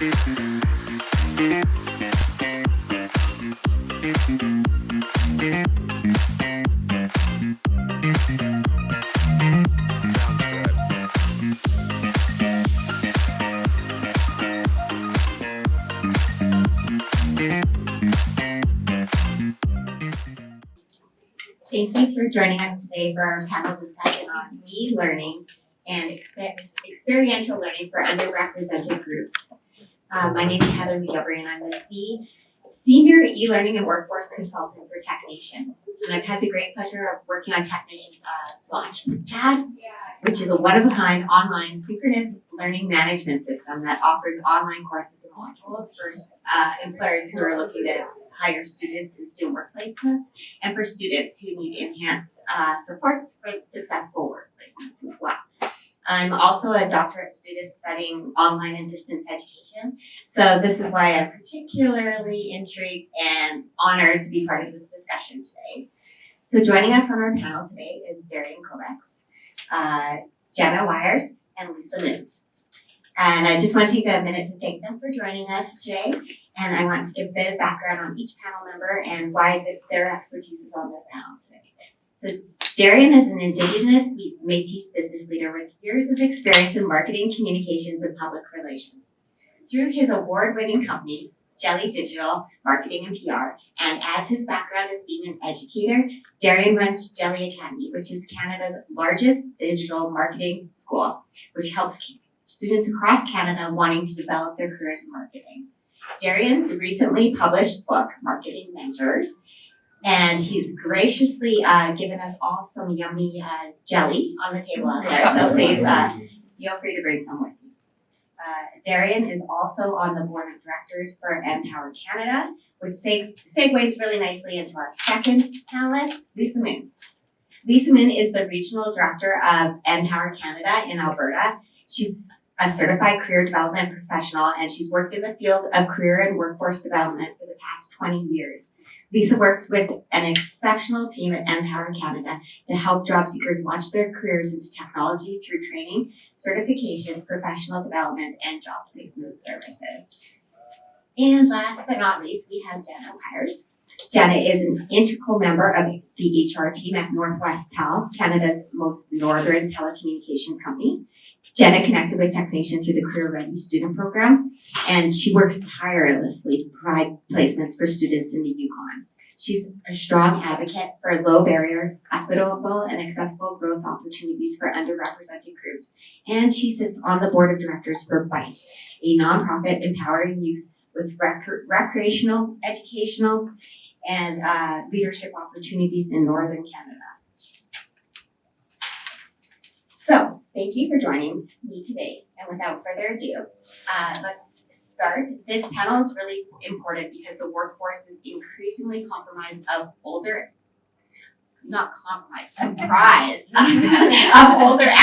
Thank you for joining us today for our panel discussion on e-learning and experiential learning for underrepresented groups. My name is Heather McGilvery and I'm the Senior E-Learning and Workforce Consultant for TechNation. And I've had the great pleasure of working on TechNation's Launchpad, which is a one-of-a-kind online synchronous learning management system that offers online courses and modules for employers who are looking to hire students in student work placements and for students who need enhanced supports for successful work placements as well. I'm also a doctorate student studying online and distance education, so this is why I'm particularly intrigued and honored to be part of this discussion today. So joining us on our panel today is Darian Kovacs, Jenna Wires, and Lisa Moon. And I just want to take a minute to thank them for joining us today. And I want to give a bit of background on each panel member and why their expertise is on this panel today. So Darian is an Indigenous Métis business leader with years of experience in marketing, communications, and public relations. Through his award-winning company, Jelly Digital Marketing and PR, and as his background as being an educator, Darian runs Jelly Academy, which is Canada's largest digital marketing school, which helps students across Canada wanting to develop their careers in marketing. Darian's recently published book, Marketing Mentors, and he's graciously given us all some yummy jelly on the table out there, so please feel free to bring some with you. Darian is also on the board of directors for Empower Canada, which segues really nicely into our second panelist, Lisa Moon. Lisa Moon is the regional director of Empower Canada in Alberta. She's a certified career development professional, and she's worked in the field of career and workforce development for the past 20 years. Lisa works with an exceptional team at Empower Canada to help job seekers launch their careers into technology through training, certification, professional development, and job placement services. And last but not least, we have Jenna Wires. Jenna is an integral member of the HR team at Northwest Tel, Canada's most northern telecommunications company. Jenna connected with TechNation through the Career Ready student program, and she works tirelessly to provide placements for students in the Yukon. She's a strong advocate for low barrier, equitable, and accessible growth opportunities for underrepresented groups. And she sits on the board of directors for BITE, a nonprofit empowering youth with recreational, educational, and leadership opportunities in Northern Canada. So, thank you for joining me today. And without further ado, let's start. This panel is really important because the workforce is increasingly comprised of older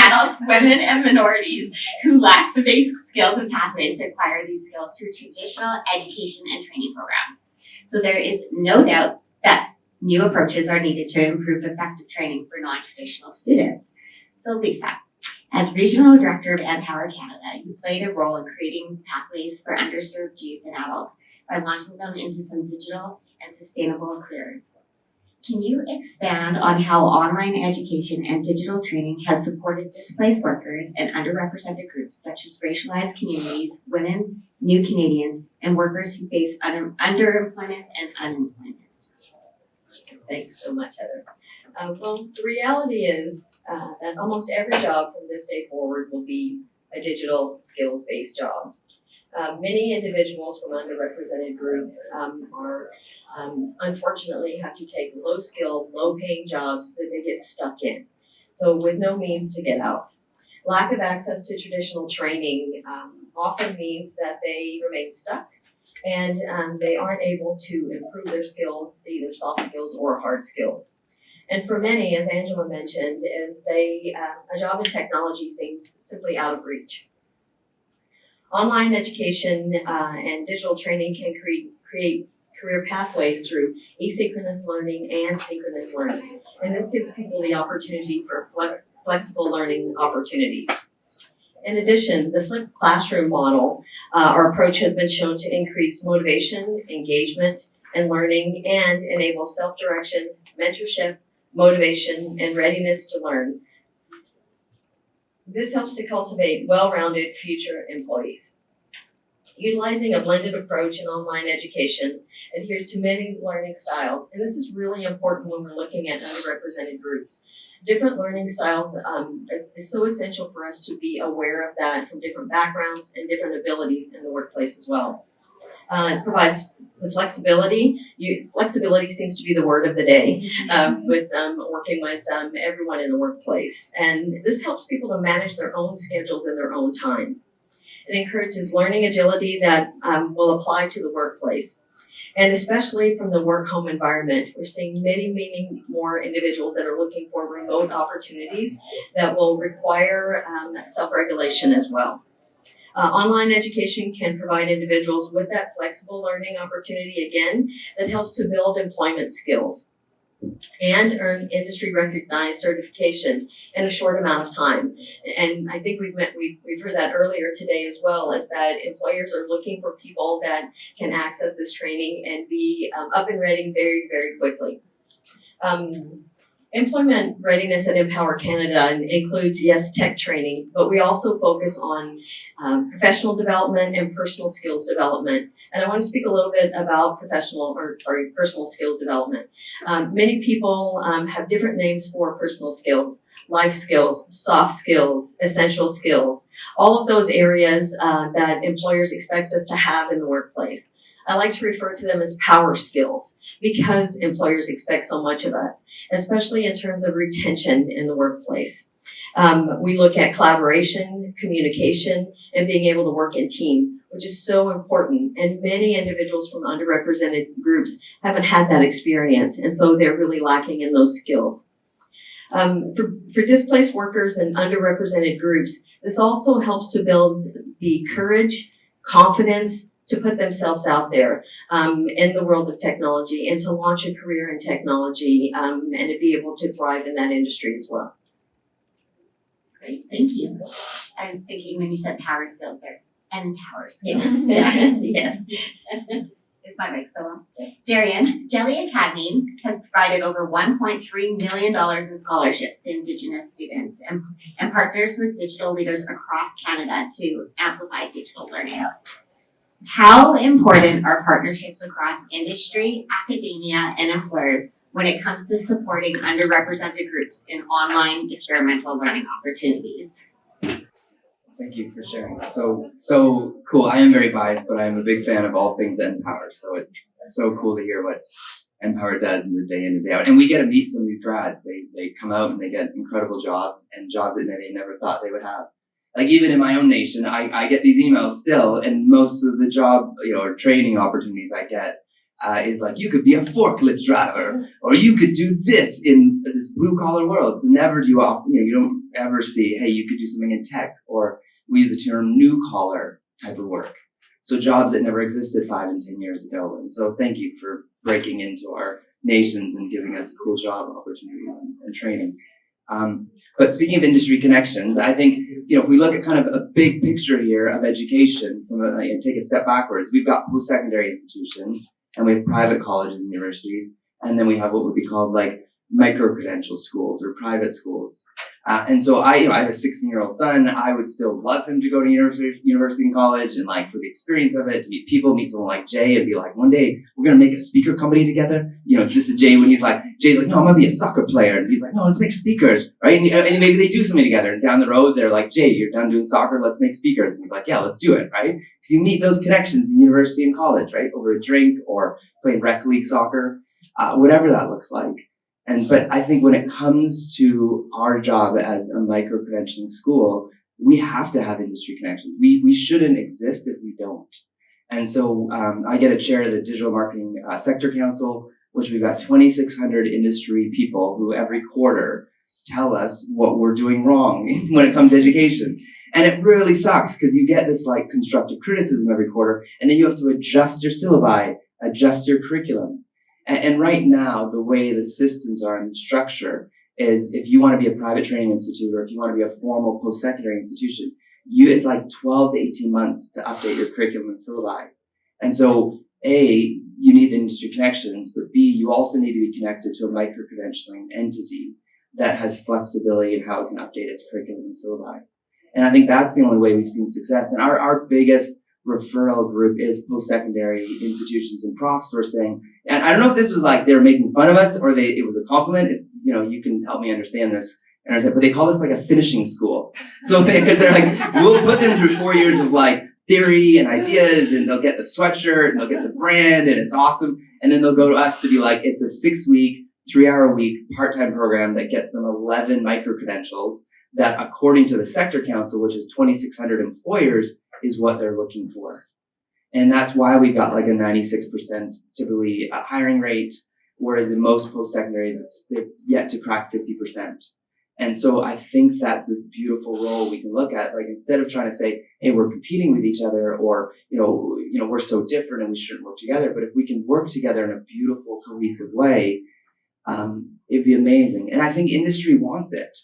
adults, women, and minorities who lack the basic skills and pathways to acquire these skills through traditional education and training programs. So there is no doubt that new approaches are needed to improve effective training for non-traditional students. So Lisa, as Regional Director of Empower Canada, you played a role in creating pathways for underserved youth and adults by launching them into some digital and sustainable careers. Can you expand on how online education and digital training has supported displaced workers and underrepresented groups such as racialized communities, women, new Canadians, and workers who face underemployment and unemployment? Thanks so much, Heather. Well, the reality is that almost every job from this day forward will be a digital skills-based job. Many individuals from underrepresented groups unfortunately have to take low-skilled, low-paying jobs that they get stuck in, so with no means to get out. Lack of access to traditional training often means that they remain stuck and they aren't able to improve their skills, either soft skills or hard skills. And for many, as Angela mentioned, a job in technology seems simply out of reach. Online education and digital training can create career pathways through asynchronous learning and synchronous learning. And this gives people the opportunity for flexible learning opportunities. In addition, the flipped classroom model Our approach has been shown to increase motivation, engagement, and learning, and enable self-direction, mentorship, motivation, and readiness to learn. This helps to cultivate well-rounded future employees. Utilizing a blended approach in online education adheres to many learning styles, and this is really important when we're looking at underrepresented groups. Different learning styles is so essential for us to be aware of that from different backgrounds and different abilities in the workplace as well. It provides the flexibility. Flexibility seems to be the word of the day with working with everyone in the workplace. And this helps people to manage their own schedules and their own times. It encourages learning agility that will apply to the workplace. And especially from the work-home environment, we're seeing many more individuals that are looking for remote opportunities that will require self-regulation as well. Online education can provide individuals with that flexible learning opportunity again that helps to build employment skills and earn industry recognized certification in a short amount of time. And I think we've heard that earlier today as well, is that employers are looking for people that can access this training and be up and ready very quickly. Employment readiness at Empower Canada includes, yes, tech training, but we also focus on professional development and personal skills development. And I want to speak a little bit about personal skills development. Many people have different names for personal skills: life skills, soft skills, essential skills, all of those areas that employers expect us to have in the workplace. I like to refer to them as power skills because employers expect so much of us, especially in terms of retention in the workplace. We look at collaboration, communication, and being able to work in teams, which is so important. And many individuals from underrepresented groups haven't had that experience, and so they're really lacking in those skills. For displaced workers and underrepresented groups, this also helps to build the courage, confidence, to put themselves out there in the world of technology and to launch a career in technology and to be able to thrive in that industry as well. Great, thank you. I was thinking when you said power skills there, and power skills. Yes. Is my mic so on? Darian, Jelly Academy has provided over $1.3 million in scholarships to Indigenous students and partners with digital leaders across Canada to amplify digital learning. How important are partnerships across industry, academia, and employers when it comes to supporting underrepresented groups in online experiential learning opportunities? Thank you for sharing. So cool. I am very biased, but I am a big fan of all things Empower. So it's so cool to hear what Empower does in the day in and day out. And we get to meet some of these grads. They come out and they get incredible jobs and jobs that they never thought they would have. Like even in my own nation, I get these emails still, and most of the job, or training opportunities I get is like, you could be a forklift driver, or you could do this in this blue collar world. So never do you don't ever see, hey, you could do something in tech, or we use the term new collar type of work. So jobs that never existed 5 and 10 years ago. And so thank you for breaking into our nations and giving us cool job opportunities and training. But speaking of industry connections, I think, if we look at kind of a big picture here of education and take a step backwards, we've got post-secondary institutions and we have private colleges and universities. And then we have what would be called like micro-credential schools or private schools. And so I have a 16-year-old son. I would still love him to go to university and college and like for the experience of it, to meet people, meet someone like Jay and be like, one day we're going to make a speaker company together. This is Jay when Jay's like, no, I'm going to be a soccer player. And he's like, no, let's make speakers, right? And maybe they do something together. And down the road, they're like, Jay, you're done doing soccer. Let's make speakers. And he's like, yeah, let's do it, right? Because you meet those connections in university and college, right? Over a drink or playing rec league soccer, whatever that looks like. But I think when it comes to our job as a micro-credentialing school, we have to have industry connections. We shouldn't exist if we don't. And so I get to chair the Digital Marketing Sector Council, which we've got 2,600 industry people who every quarter tell us what we're doing wrong when it comes to education. And it really sucks because you get this like constructive criticism every quarter, and then you have to adjust your syllabi, adjust your curriculum. And right now, the way the systems are in the structure is if you want to be a private training institute or if you want to be a formal post-secondary institution, it's like 12 to 18 months to update your curriculum and syllabi. And so A, you need the industry connections, but B, you also need to be connected to a micro-credentialing entity that has flexibility in how it can update its curriculum and syllabi. And I think that's the only way we've seen success. And our biggest referral group is post-secondary institutions and profs who are saying, and I don't know if this was like they were making fun of us or it was a compliment. You can help me understand this. But they call this like a finishing school. So because they're like, we'll put them through 4 years of like theory and ideas, and they'll get the sweatshirt and they'll get the brand, and it's awesome. And then they'll go to us to be like, it's a 6-week, 3-hour-a-week part-time program that gets them 11 micro-credentials that, according to the Sector Council, which is 2,600 employers, is what they're looking for. And that's why we got like a 96% typically hiring rate, whereas in most post-secondaries, they've yet to crack 50%. And so I think that's this beautiful role we can look at, like instead of trying to say, hey, we're competing with each other, or, we're so different and we shouldn't work together. But if we can work together in a beautiful, cohesive way, it'd be amazing. And I think industry wants it.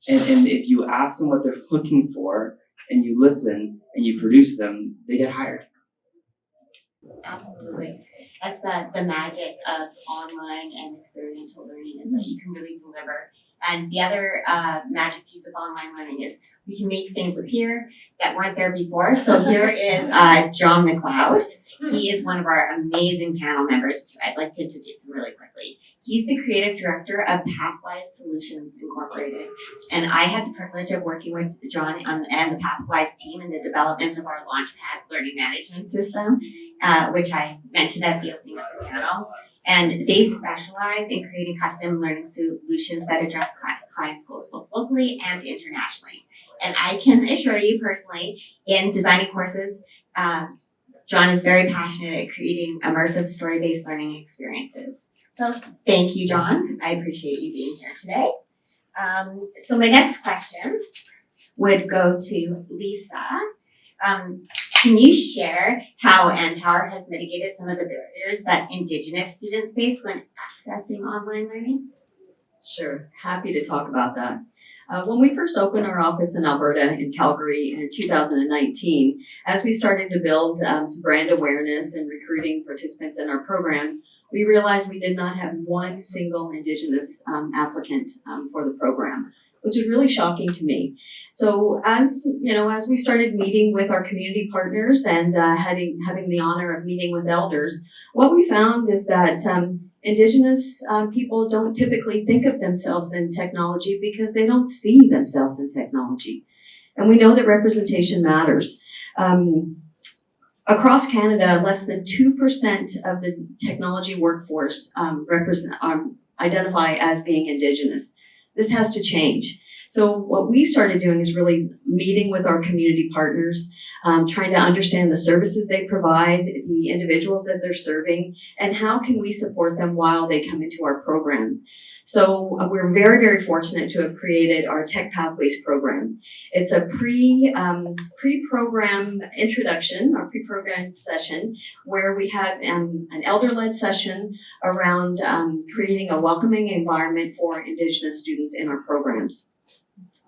And if you ask them what they're looking for and you listen and you produce them, they get hired. Absolutely. That's the magic of online and experiential learning, is that you can really deliver. And the other magic piece of online learning is we can make things appear that weren't there before. So here is John McLeod. He is one of our amazing panel members. I'd like to introduce him really quickly. He's the creative director of Pathwise Solutions Incorporated. And I had the privilege of working with John and the Pathwise team in the development of our Launchpad learning management system, which I mentioned at the opening of the panel. And they specialize in creating custom learning solutions that address client goals both locally and internationally. And I can assure you personally, in designing courses, John is very passionate at creating immersive story-based learning experiences. So thank you, John. I appreciate you being here today. So my next question would go to Lisa. Can you share how Empower has mitigated some of the barriers that Indigenous students face when accessing online learning? Sure, happy to talk about that. When we first opened our office in Alberta, in Calgary, in 2019, as we started to build some brand awareness and recruiting participants in our programs, we realized we did not have one single Indigenous applicant for the program, which is really shocking to me. So as we started meeting with our community partners and having the honor of meeting with elders, what we found is that Indigenous people don't typically think of themselves in technology because they don't see themselves in technology. And we know that representation matters. Across Canada, less than 2% of the technology workforce identify as being Indigenous. This has to change. So what we started doing is really meeting with our community partners, trying to understand the services they provide, the individuals that they're serving, and how can we support them while they come into our program. So we're very, very fortunate to have created our Tech Pathways program. It's a pre-program introduction, our pre-program session, where we have an elder-led session around creating a welcoming environment for Indigenous students in our programs.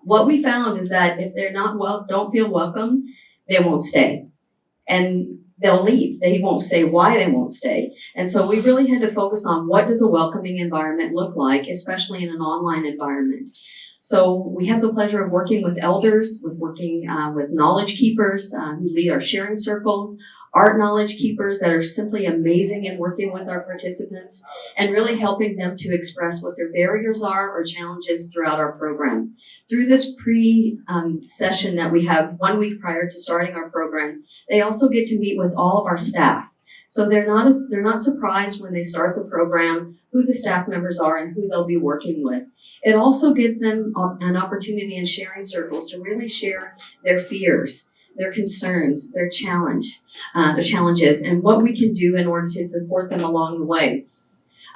What we found is that if they're don't feel welcome, they won't stay. And they'll leave. They won't say why they won't stay. And so we really had to focus on what does a welcoming environment look like, especially in an online environment. So we have the pleasure of working with elders, with knowledge keepers who lead our sharing circles, art knowledge keepers that are simply amazing in working with our participants and really helping them to express what their barriers are or challenges throughout our program. Through this session that we have 1 week prior to starting our program, they also get to meet with all of our staff. So they're not surprised when they start the program who the staff members are and who they'll be working with. It also gives them an opportunity in sharing circles to really share their fears, their concerns, their challenges, and what we can do in order to support them along the way.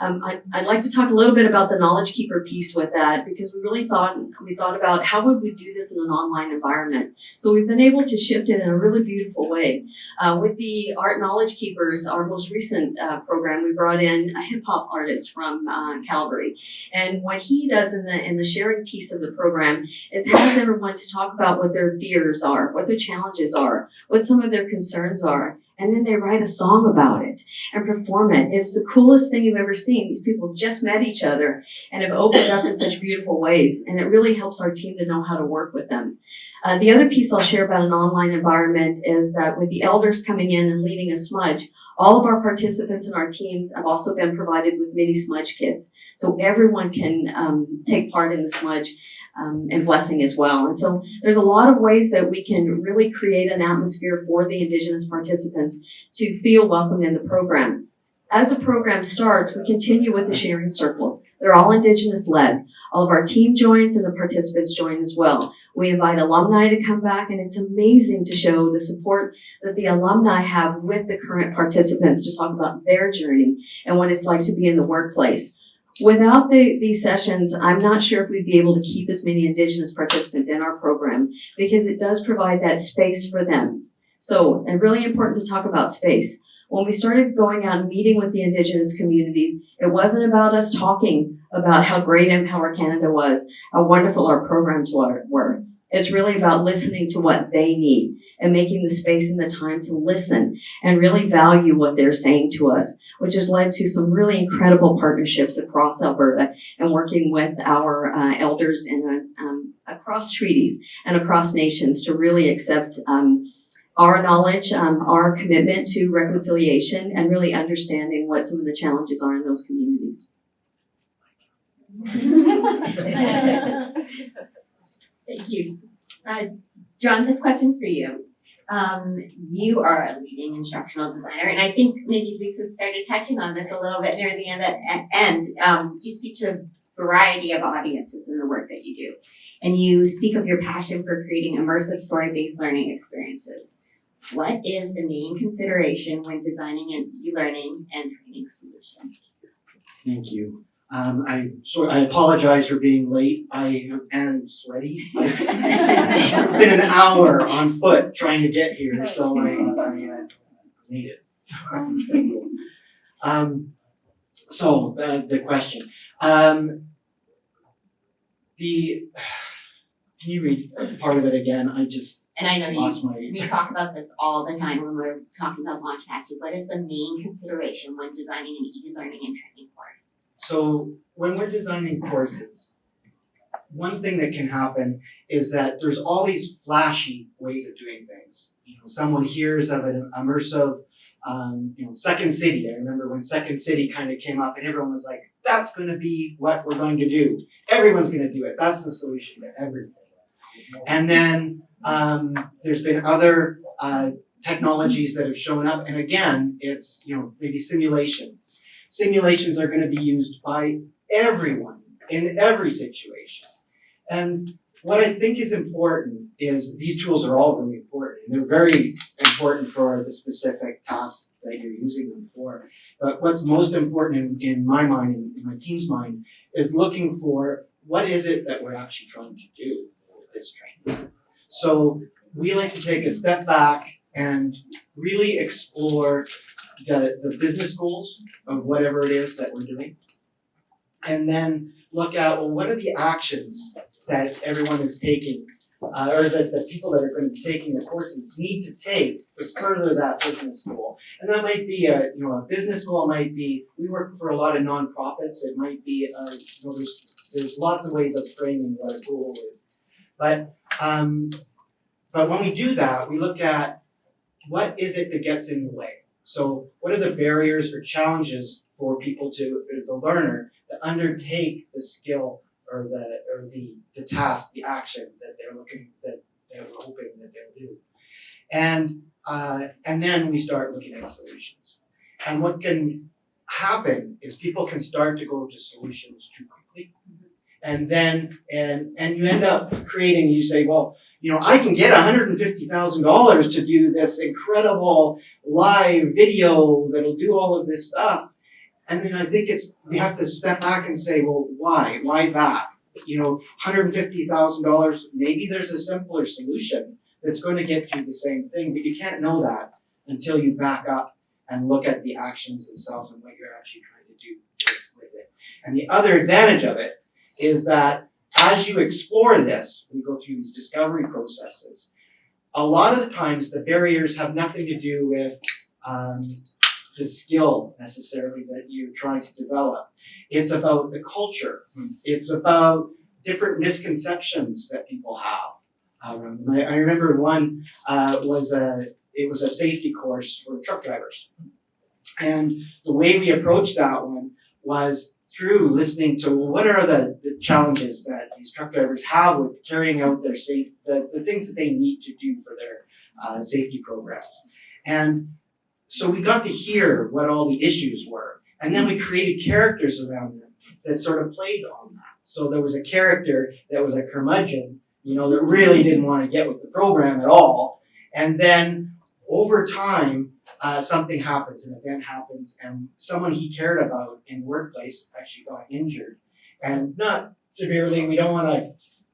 I'd like to talk a little bit about the knowledge keeper piece with that, because we thought about how would we do this in an online environment. So we've been able to shift it in a really beautiful way. With the Art Knowledge Keepers, our most recent program, we brought in a hip hop artist from Calgary, and what he does in the sharing piece of the program is has everyone to talk about what their fears are, what their challenges are, what some of their concerns are, and then they write a song about it and perform it. It's the coolest thing you've ever seen. These people just met each other and have opened up in such beautiful ways, and it really helps our team to know how to work with them. The other piece I'll share about an online environment is that with the elders coming in and leading a smudge, all of our participants in our teams have also been provided with mini smudge kits, so everyone can take part in the smudge and blessing as well. And so there's a lot of ways that we can really create an atmosphere for the Indigenous participants to feel welcomed in the program. As the program starts, we continue with the sharing circles. They're all Indigenous led. All of our team joins and the participants join as well. We invite alumni to come back, and it's amazing to show the support that the alumni have with the current participants to talk about their journey and what it's like to be in the workplace. Without these sessions, I'm not sure if we'd be able to keep as many Indigenous participants in our program, because it does provide that space for them. So, and really important to talk about space. When we started going out and meeting with the Indigenous communities, it wasn't about us talking about how great Empower Canada was, how wonderful our programs were. It's really about listening to what they need and making the space and the time to listen and really value what they're saying to us, which has led to some really incredible partnerships across Alberta and working with our elders and across treaties and across nations to really accept our knowledge, our commitment to reconciliation, and really understanding what some of the challenges are in those communities. Thank you. John, this question's for you. You are a leading instructional designer, and I think maybe Lisa started touching on this a little bit near the end. You speak to a variety of audiences in the work that you do, and you speak of your passion for creating immersive story-based learning experiences. What is the main consideration when designing an e-learning and training solution? Thank you. I apologize for being late. I am sweaty. It's been an hour on foot trying to get here, so I made it. So the question. Can you read part of it again? I just And I know lost we talk about this all the time when we're talking about Launchpad. What is the main consideration when designing an e-learning and training course? So when we're designing courses, one thing that can happen is that there's all these flashy ways of doing things. You know, someone hears of an immersive, Second City. I remember when Second City kind of came up and everyone was like, that's going to be what we're going to do. Everyone's going to do it. That's the solution to everything. And then there's been other technologies that have shown up. And again, it's, maybe simulations. Simulations are going to be used by everyone in every situation. And what I think is important is these tools are all really important. And they're very important for the specific tasks that you're using them for. But what's most important in my mind, in my team's mind, is looking for what is it that we're actually trying to do with this training. So we like to take a step back and really explore the business goals of whatever it is that we're doing. And then look at, well, what are the actions that everyone is taking, or that the people that are going to be taking the courses need to take to further that business goal. And that might be a business goal. It might be, we work for a lot of nonprofits. It might be, there's lots of ways of framing what a goal is. But when we do that, we look at what is it that gets in the way. So what are the barriers or challenges for people the learner, to undertake the skill or the task, the action that they're hoping that they'll do. And then we start looking at solutions. And what can happen is people can start to go to solutions too quickly. And then, and you end up creating, you say, well, I can get $150,000 to do this incredible live video that'll do all of this stuff. And then I think we have to step back and say, well, why? Why that? $150,000, maybe there's a simpler solution that's going to get you the same thing, but you can't know that until you back up and look at the actions themselves and what you're actually trying to do with it. And the other advantage of it is that as you explore this, we go through these discovery processes, a lot of the times the barriers have nothing to do with the skill necessarily that you're trying to develop. It's about the culture. It's about different misconceptions that people have. I remember one was a safety course for truck drivers. And the way we approached that one was through listening to what are the challenges that these truck drivers have with carrying out their the things that they need to do for their safety programs. And so we got to hear what all the issues were. And then we created characters around them that sort of played on that. So there was a character that was a curmudgeon, that really didn't want to get with the program at all. And then over time, something happens, an event happens, and someone he cared about in the workplace actually got injured. And not severely, we don't want to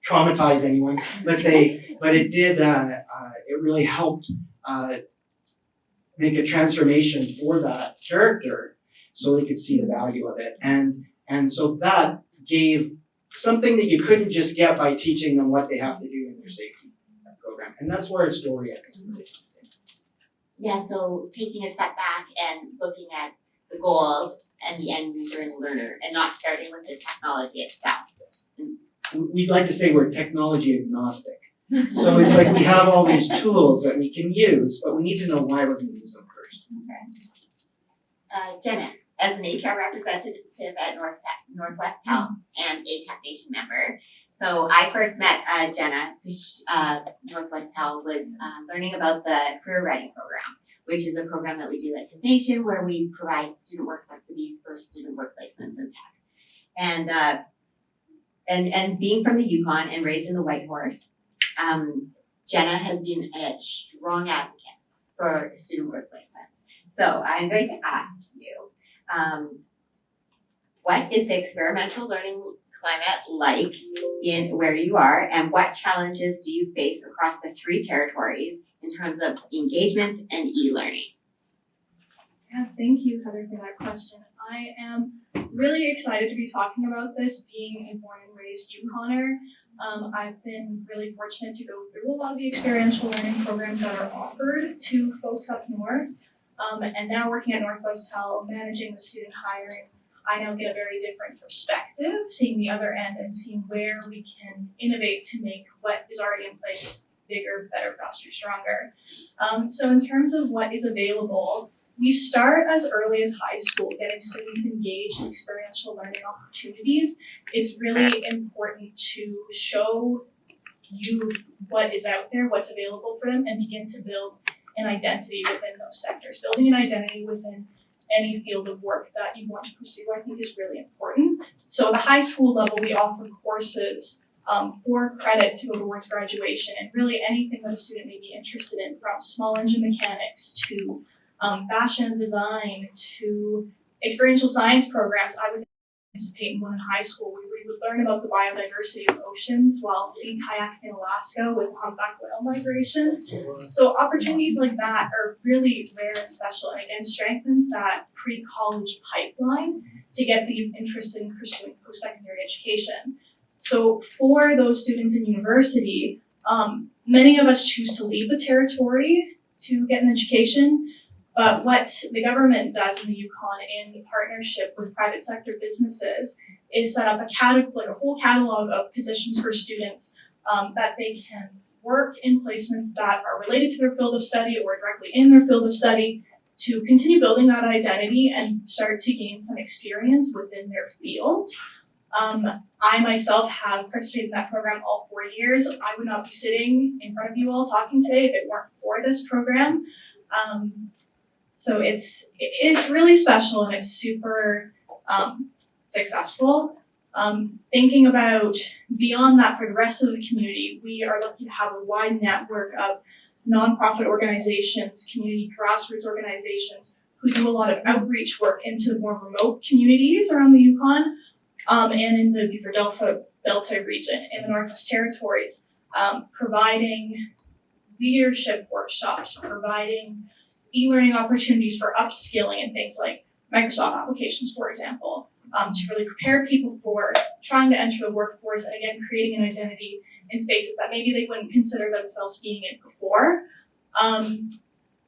traumatize anyone, but it did, it really helped make a transformation for that character so they could see the value of it. And so that gave something that you couldn't just get by teaching them what they have to do in their safety program. And that's where a story, I think, really comes in. Yeah, so taking a step back and looking at the goals and the end user and learner and not starting with the technology itself. We'd like to say we're technology agnostic. So it's like we have all these tools that we can use, but we need to know why we're going to use them first. Okay. Jenna, as an HR representative at Northwest Health and a Tech Nation member, so I first met Jenna, Northwest Health was learning about the Career Writing Program, which is a program that we do at Tech Nation where we provide student work subsidies for student work placements in tech. And being from the Yukon and raised in the White Horse, Jenna has been a strong advocate for student work placements. So I'm going to ask you, what is the experiential learning climate like in where you are, and what challenges do you face across the 3 territories in terms of engagement and e-learning? Yeah, thank you, Heather, for that question. I am really excited to be talking about this, being a born and raised Yukoner. I've been really fortunate to go through a lot of the experiential learning programs that are offered to folks up north. And now working at Northwest Health, managing the student hiring, I now get a very different perspective, seeing the other end and seeing where we can innovate to make what is already in place bigger, better, faster, stronger. So in terms of what is available, we start as early as high school, getting students engaged in experiential learning opportunities. It's really important to show youth what is out there, what's available for them, and begin to build an identity within those sectors. Building an identity within any field of work that you want to pursue, I think, is really important. So at the high school level, we offer courses for credit to go towards graduation, and really anything that a student may be interested in, from small engine mechanics to fashion design to experiential science programs. I was participating in one in high school where we would learn about the biodiversity of oceans while sea kayaking in Alaska with humpback whale migration. So opportunities like that are really rare and special, and again strengthens that pre-college pipeline to get the youth interested in pursuing post-secondary education. So for those students in university, many of us choose to leave the territory to get an education. But what the government does in the Yukon in partnership with private sector businesses is set up a whole catalog of positions for students that they can work in placements that are related to their field of study or directly in their field of study to continue building that identity and start to gain some experience within their field. I myself have participated in that program all 4 years. I would not be sitting in front of you all talking today if it weren't for this program. So it's really special and it's super successful. Thinking about beyond that for the rest of the community, we are lucky to have a wide network of nonprofit organizations, community grassroots organizations who do a lot of outreach work into more remote communities around the Yukon, and in the Beaver Delta region in the Northwest Territories, providing leadership workshops, providing e-learning opportunities for upskilling and things like Microsoft applications, for example, to really prepare people for trying to enter the workforce and again, creating an identity in spaces that maybe they wouldn't consider themselves being in before.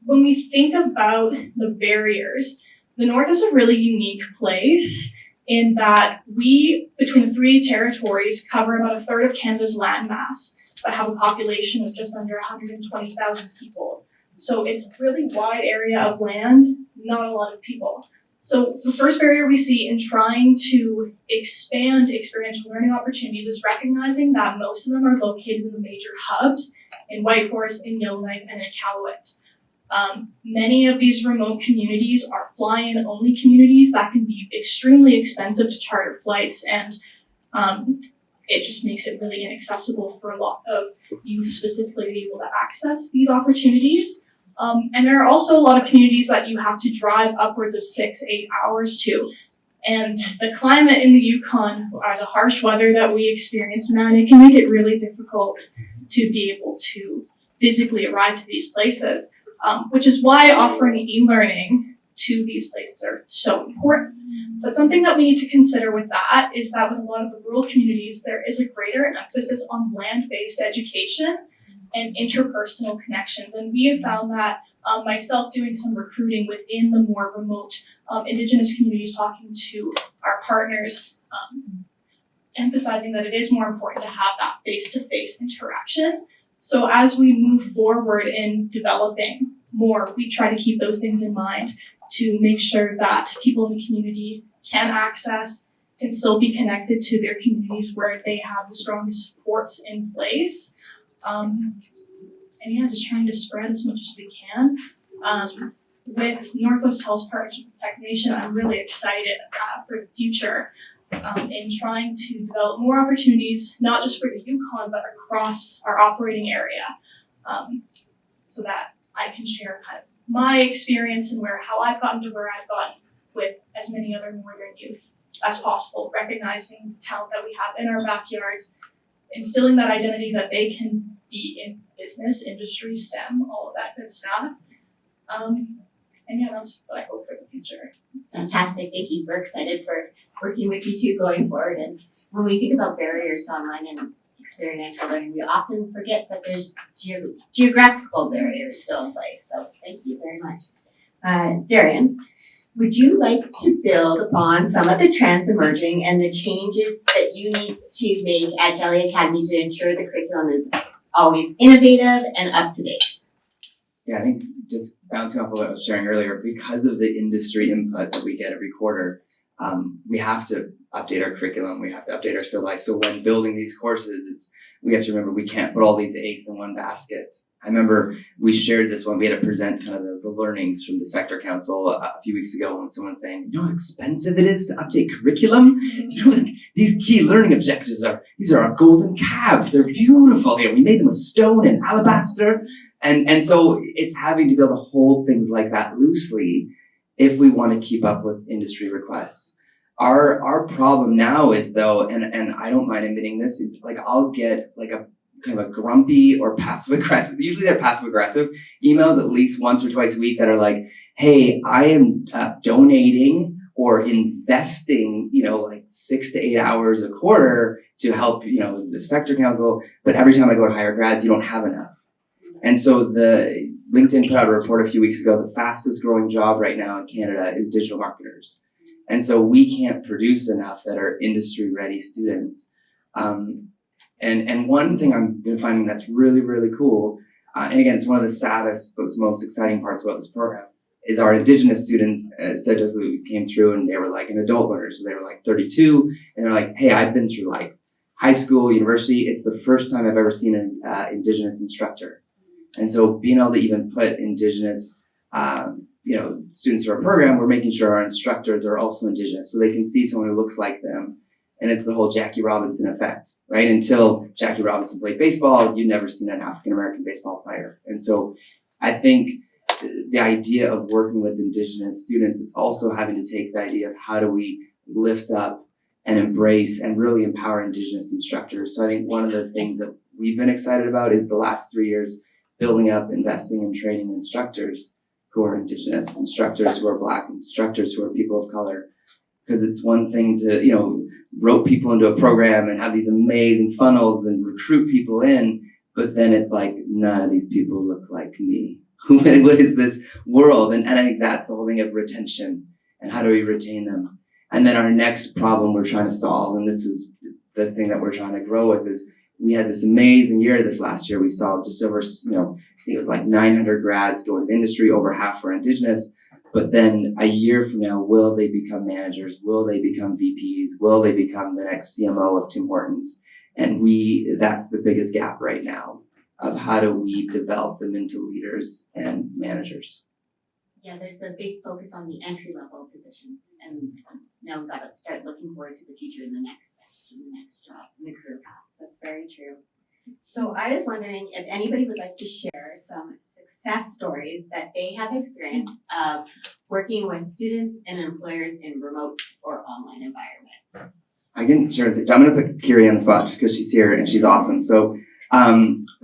When we think about the barriers, the North is a really unique place in that we, between the three territories, cover about a third of Canada's landmass, but have a population of just under 120,000 people. So it's a really wide area of land, not a lot of people. So the first barrier we see in trying to expand experiential learning opportunities is recognizing that most of them are located in the major hubs in Whitehorse, in Yellowknife, and in Iqaluit. Many of these remote communities are fly-in only communities that can be extremely expensive to charter flights, and it just makes it really inaccessible for a lot of youth specifically to be able to access these opportunities. And there are also a lot of communities that you have to drive upwards of 6-8 hours to. And the climate in the Yukon, the harsh weather that we experience, man, it can make it really difficult to be able to physically arrive to these places, which is why offering e-learning to these places are so important. But something that we need to consider with that is that with a lot of the rural communities, there is a greater emphasis on land-based education and interpersonal connections. And we have found that myself doing some recruiting within the more remote Indigenous communities, talking to our partners, emphasizing that it is more important to have that face-to-face interaction. So as we move forward in developing more, we try to keep those things in mind to make sure that people in the community can access, can still be connected to their communities where they have the strongest supports in place. And yeah, just trying to spread as much as we can. With Northwest Health Partnership with Tech Nation, I'm really excited for the future in trying to develop more opportunities, not just for the Yukon, but across our operating area, so that I can share kind of my experience and how I've gotten to where I've gotten with as many other Northern youth as possible, recognizing the talent that we have in our backyards, instilling that identity that they can be in business, industry, STEM, all of that good stuff. And yeah, that's what I hope for the future. It's fantastic. Thank you. We're excited for working with you two going forward. And when we think about barriers to online and experiential learning, we often forget that there's geographical barriers still in place. So thank you very much. Darian, would you like to build upon some of the trends emerging and the changes that you need to make at Jelly Academy to ensure the curriculum is always innovative and up to date? Yeah, I think just bouncing off of what I was sharing earlier, because of the industry input that we get every quarter, we have to update our curriculum, we have to update our syllabi. So when building these courses, we have to remember we can't put all these eggs in one basket. I remember we shared this one, we had to present kind of the learnings from the sector council a few weeks ago, when someone saying, you know how expensive it is to update curriculum? You know, like, these key learning objectives these are our golden calves. They're beautiful here. We made them with stone and alabaster. And so it's having to be able to hold things like that loosely if we want to keep up with industry requests. Our problem now is, though, and I don't mind admitting this, is like I'll get like a kind of a grumpy or passive aggressive, usually they're passive aggressive emails at least once or twice a week that are like, hey, I am donating or investing, like 6 to 8 hours a quarter to help, the sector council, but every time I go to higher grads, you don't have enough. And so the LinkedIn put out a report a few weeks ago, the fastest growing job right now in Canada is digital marketers. And so we can't produce enough that are industry ready students. And one thing I've been finding that's really, really cool, and again, it's one of the saddest but most exciting parts about this program, is our Indigenous students said to us who came through and they were like an adult learner. So they were like 32 and they're like, hey, I've been through like high school, university. It's the first time I've ever seen an Indigenous instructor. And so being able to even put Indigenous, students through our program, we're making sure our instructors are also Indigenous so they can see someone who looks like them. And it's the whole Jackie Robinson effect, right? Until Jackie Robinson played baseball, you'd never seen an African-American baseball player. And so I think the idea of working with Indigenous students, it's also having to take the idea of how do we lift up and embrace and really empower Indigenous instructors. So I think one of the things that we've been excited about is the last 3 years building up, investing and training instructors who are Indigenous, instructors who are Black, instructors who are people of color. Because it's one thing to, rope people into a program and have these amazing funnels and recruit people in, but then it's like, none of these people look like me. What is this world? And I think that's the whole thing of retention and how do we retain them? And then our next problem we're trying to solve, and this is the thing that we're trying to grow with, is we had this amazing year this last year. We saw just over, I think it was like 900 grads go into industry, over half were Indigenous. But then a year from now, will they become managers? Will they become VPs? Will they become the next CMO of Tim Hortons? And that's the biggest gap right now of how do we develop them into leaders and managers. Yeah, there's a big focus on the entry level positions, and now we've got to start looking forward to the future and the next steps and the next jobs and the career paths. That's very true. So I was wondering if anybody would like to share some success stories that they have experienced of working with students and employers in remote or online environments. I can share this. I'm going to put Kiri on the spot just because she's here and she's awesome. So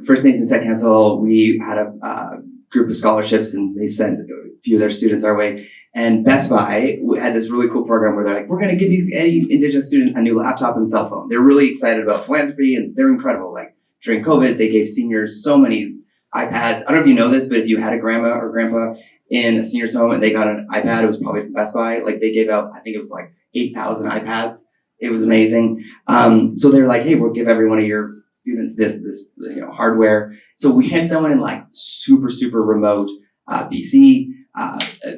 First Nations Tech Council, we had a group of scholarships and they sent a few of their students our way. And Best Buy had this really cool program where they're like, we're going to give you any Indigenous student a new laptop and cell phone. They're really excited about philanthropy and they're incredible. Like during COVID, they gave seniors so many iPads. I don't know if you know this, but if you had a grandma or grandpa in a senior's home and they got an iPad, it was probably from Best Buy. Like they gave out, I think it was like 8,000 iPads. It was amazing. So they're like, hey, we'll give every one of your students this hardware. So we had someone in like super, super remote BC,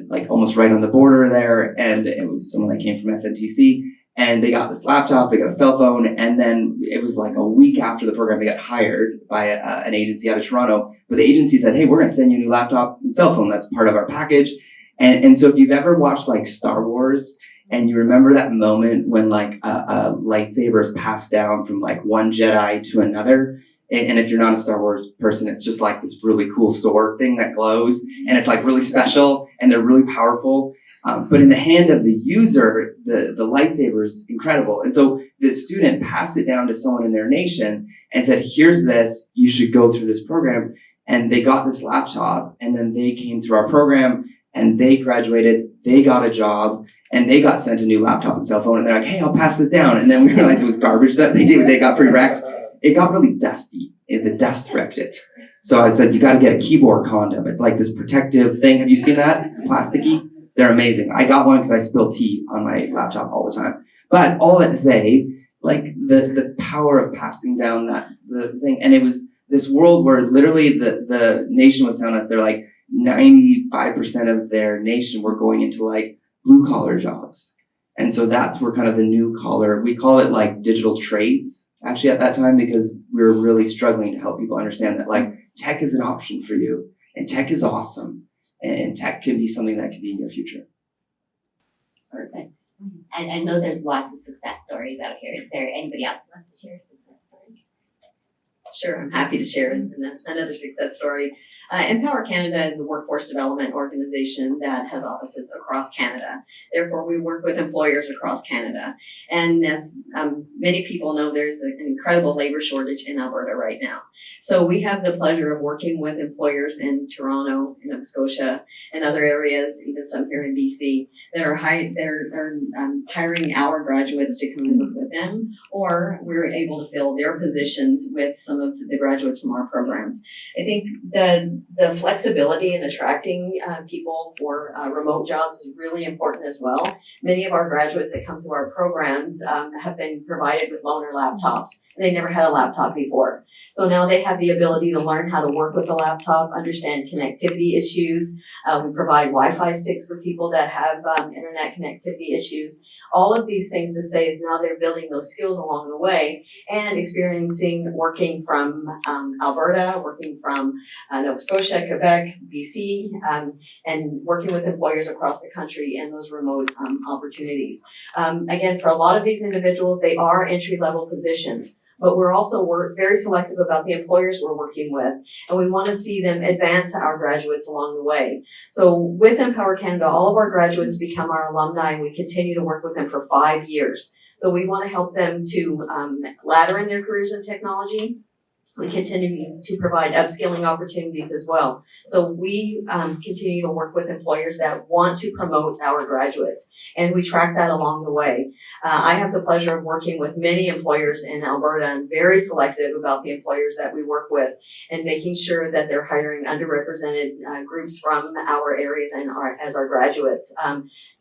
like almost right on the border there. And it was someone that came from FNTC. And they got this laptop, they got a cell phone, and then it was like a week after the program, they got hired by an agency out of Toronto. But the agency said, hey, we're going to send you a new laptop and cell phone. That's part of our package. And so if you've ever watched like Star Wars, and you remember that moment when like a lightsaber is passed down from like one Jedi to another, and if you're not a Star Wars person, it's just like this really cool sword thing that glows, and it's like really special, and they're really powerful. But in the hand of the user, the lightsaber is incredible. And so the student passed it down to someone in their nation and said, here's this, you should go through this program. And they got this laptop, and then they came through our program and they graduated, they got a job, and they got sent a new laptop and cell phone. And they're like, hey, I'll pass this down. And then we realized it was garbage that they got pretty wrecked. It got really dusty. The dust wrecked it. So I said, you got to get a keyboard condom. It's like this protective thing. Have you seen that? It's plasticky. They're amazing. I got one because I spill tea on my laptop all the time. But all that to say, like the power of passing down the thing. And it was this world where literally the nation was telling us they're like 95% of their nation were going into like blue collar jobs. And so that's where kind of the new collar, we call it like digital trades actually at that time, because we were really struggling to help people understand that like tech is an option for you and tech is awesome. And tech can be something that can be in your future. Perfect. And I know there's lots of success stories out here. Is there anybody else who wants to share a success story? Sure, I'm happy to share another success story. Empower Canada is a workforce development organization that has offices across Canada. Therefore, we work with employers across Canada. And as many people know, there's an incredible labor shortage in Alberta right now. So we have the pleasure of working with employers in Toronto, in Nova Scotia, and other areas, even some here in BC, that are hiring our graduates to come and work with them, or we're able to fill their positions with some of the graduates from our programs. I think the flexibility in attracting people for remote jobs is really important as well. Many of our graduates that come to our programs have been provided with loaner laptops, and they never had a laptop before. So now they have the ability to learn how to work with a laptop, understand connectivity issues. We provide Wi-Fi sticks for people that have internet connectivity issues. All of these things to say is now they're building those skills along the way and experiencing working from Alberta, working from Nova Scotia, Quebec, BC, and working with employers across the country in those remote opportunities. Again, for a lot of these individuals, they are entry-level positions. but we're also very selective about the employers we're working with, and we want to see them advance our graduates along the way. So with Empower Canada, all of our graduates become our alumni, and we continue to work with them for 5 years. So we want to help them to ladder in their careers in technology. We continue to provide upskilling opportunities as well. So we continue to work with employers that want to promote our graduates, and we track that along the way. I have the pleasure of working with many employers in Alberta and very selective about the employers that we work with and making sure that they're hiring underrepresented groups from our areas and as our graduates.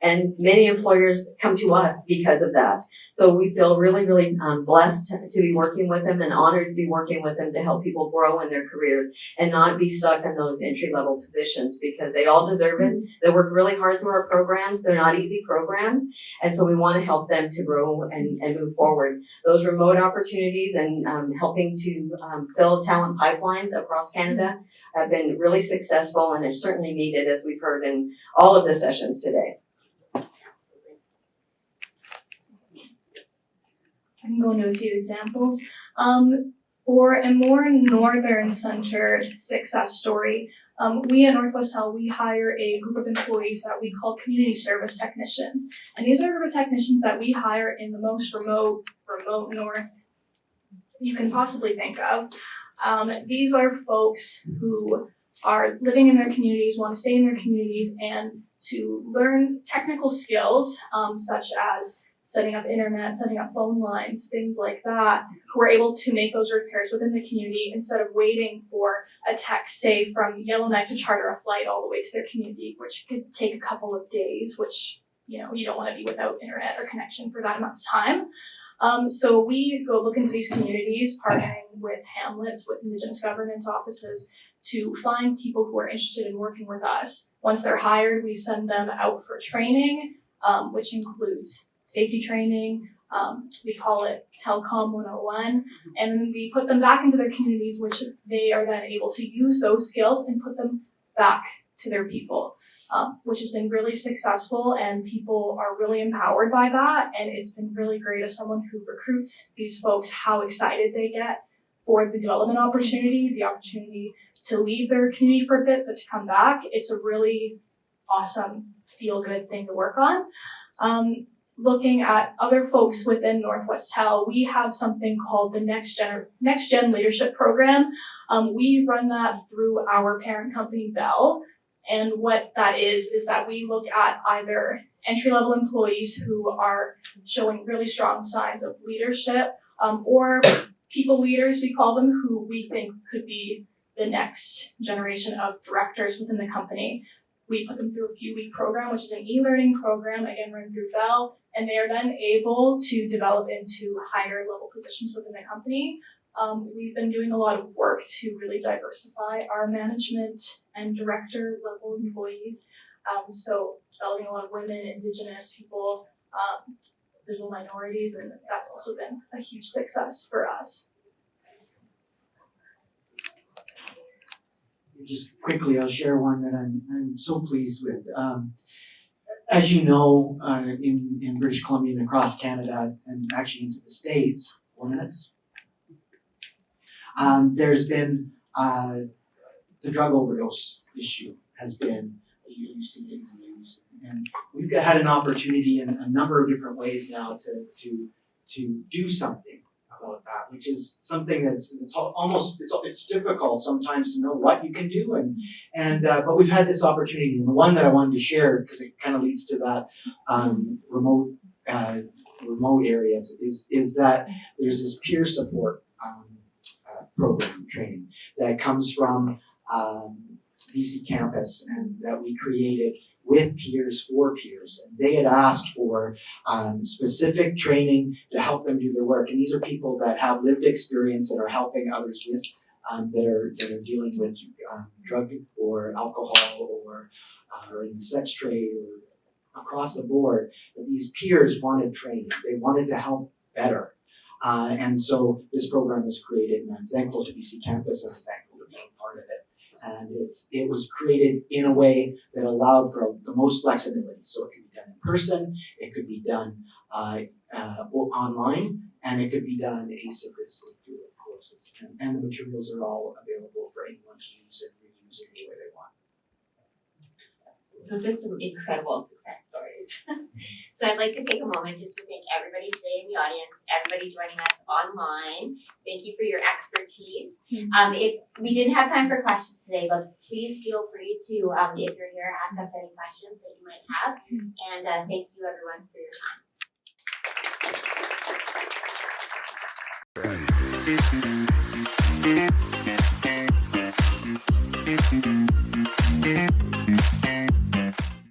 And many employers come to us because of that. So we feel really, really blessed to be working with them and honored to be working with them to help people grow in their careers and not be stuck in those entry-level positions, because they all deserve it. They work really hard through our programs. They're not easy programs. And so we want to help them to grow and move forward. Those remote opportunities and helping to fill talent pipelines across Canada have been really successful and are certainly needed, as we've heard in all of the sessions today. I can go into a few examples. For a more northern-centered success story, we at Northwest Health, we hire a group of employees that we call community service technicians. And these are a group of technicians that we hire in the most remote north you can possibly think of. These are folks who are living in their communities, want to stay in their communities, and to learn technical skills, such as setting up internet, setting up phone lines, things like that, who are able to make those repairs within the community instead of waiting for a text, say, from Yellowknife to charter a flight all the way to their community, which could take a couple of days, which, you don't want to be without internet or connection for that amount of time. So we go look into these communities, partnering with hamlets, with Indigenous governance offices, to find people who are interested in working with us. Once they're hired, we send them out for training, which includes safety training, we call it Telecom 101, and then we put them back into their communities, which they are then able to use those skills and put them back to their people, which has been really successful, and people are really empowered by that. And it's been really great as someone who recruits these folks, how excited they get for the development opportunity, the opportunity to leave their community for a bit, but to come back. It's a really awesome, feel-good thing to work on. Looking at other folks within Northwest Health, we have something called the Next Gen Leadership Program. We run that through our parent company, Bell. And what that is that we look at either entry-level employees who are showing really strong signs of leadership, or people leaders, we call them, who we think could be the next generation of directors within the company. We put them through a few-week program, which is an e-learning program, again, run through Bell, and they are then able to develop into higher level positions within the company. We've been doing a lot of work to really diversify our management and director level employees. So developing a lot of women, Indigenous people, visual minorities, and that's also been a huge success for us. Just quickly, I'll share one that I'm so pleased with. As you know, in British Columbia and across Canada, and actually into the States, 4 minutes, there's been the drug overdose issue has been, you see it in the news, and we've had an opportunity in a number of different ways now to do something about that, which is something that's it's difficult sometimes to know what you can do, and but we've had this opportunity, and the one that I wanted to share, because it kind of leads to that remote areas, is that there's this peer support program training that comes from BC campus, and that we created with peers for peers. And they had asked for specific training to help them do their work. And these are people that have lived experience and are helping others with that are dealing with drug or alcohol or in the sex trade or across the board. But these peers wanted training. They wanted to help better. And so this program was created, and I'm thankful to BC campus, and I'm thankful to be a part of it. And it was created in a way that allowed for the most flexibility. So it could be done in person, it could be done online, and it could be done asynchronously through the courses. And the materials are all available for anyone to use and reuse any way they want. Those are some incredible success stories. So I'd like to take a moment just to thank everybody today in the audience, everybody joining us online. Thank you for your expertise. If we didn't have time for questions today, but please feel free to, if you're here, ask us any questions that you might have. And thank you everyone for your time.